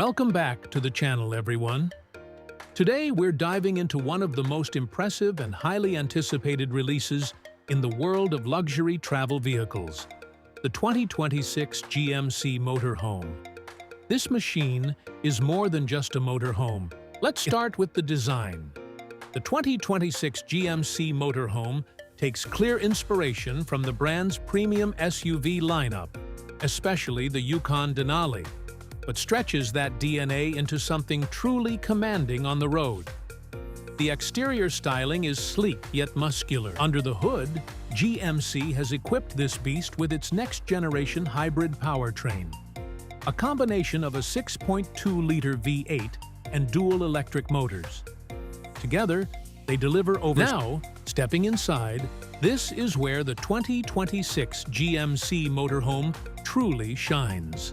Welcome back to the channel, everyone. Today, we're diving into one of the most impressive and highly anticipated releases in the world of luxury travel vehicles, the 2026 GMC Motorhome. This machine is more than just a motorhome. Let's start with the design. The 2026 GMC Motorhome takes clear inspiration from the brand's premium SUV lineup, especially the Yukon Denali, but stretches that DNA into something truly commanding on the road. The exterior styling is sleek yet muscular. Under the hood, GMC has equipped this beast with its next-generation hybrid powertrain, a combination of a 6.2-liter V8 and dual electric motors. Together, they deliver over... Now, stepping inside, this is where the 2026 GMC Motorhome truly shines.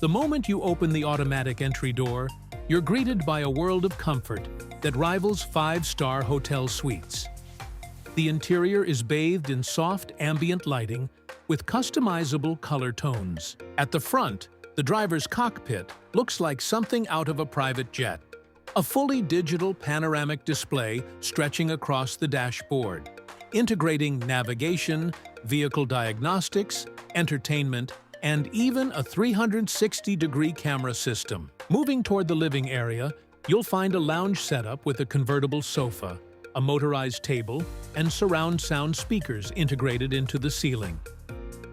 The moment you open the automatic entry door, you're greeted by a world of comfort that rivals five-star hotel suites. The interior is bathed in soft ambient lighting with customizable color tones. At the front, the driver's cockpit looks like something out of a private jet. A fully digital panoramic display stretching across the dashboard, integrating navigation, vehicle diagnostics, entertainment, and even a 360-degree camera system. Moving toward the living area, you'll find a lounge setup with a convertible sofa, a motorized table, and surround sound speakers integrated into the ceiling.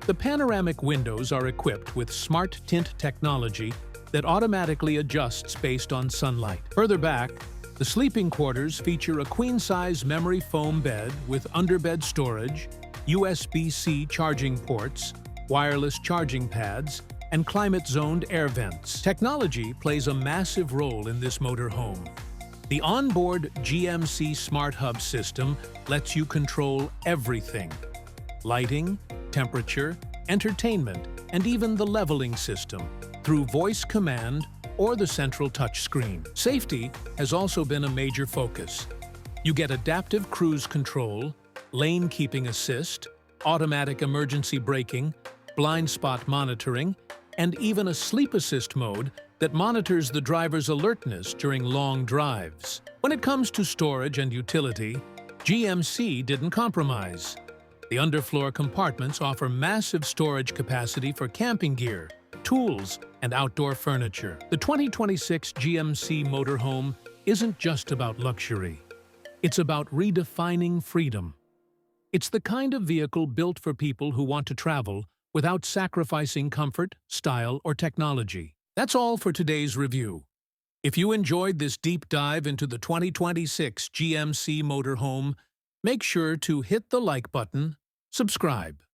The panoramic windows are equipped with smart tint technology that automatically adjusts based on sunlight. Further back, the sleeping quarters feature a queen-size memory foam bed with underbed storage, USB-C charging ports, wireless charging pads, and climate-zoned air vents. Technology plays a massive role in this motorhome. The onboard GMC Smart Hub system lets you control everything: lighting, temperature, entertainment, and even the leveling system through voice command or the central touchscreen. Safety has also been a major focus. You get adaptive cruise control, lane keeping assist, automatic emergency braking, blind spot monitoring, and even a sleep assist mode that monitors the driver's alertness during long drives. When it comes to storage and utility, GMC didn't compromise. The underfloor compartments offer massive storage capacity for camping gear, tools, and outdoor furniture. The 2026 GMC Motorhome isn't just about luxury. It's about redefining freedom. It's the kind of vehicle built for people who want to travel without sacrificing comfort, style, or technology. That's all for today's review. If you enjoyed this deep dive into the 2026 GMC Motorhome, make sure to hit the like button, subscribe,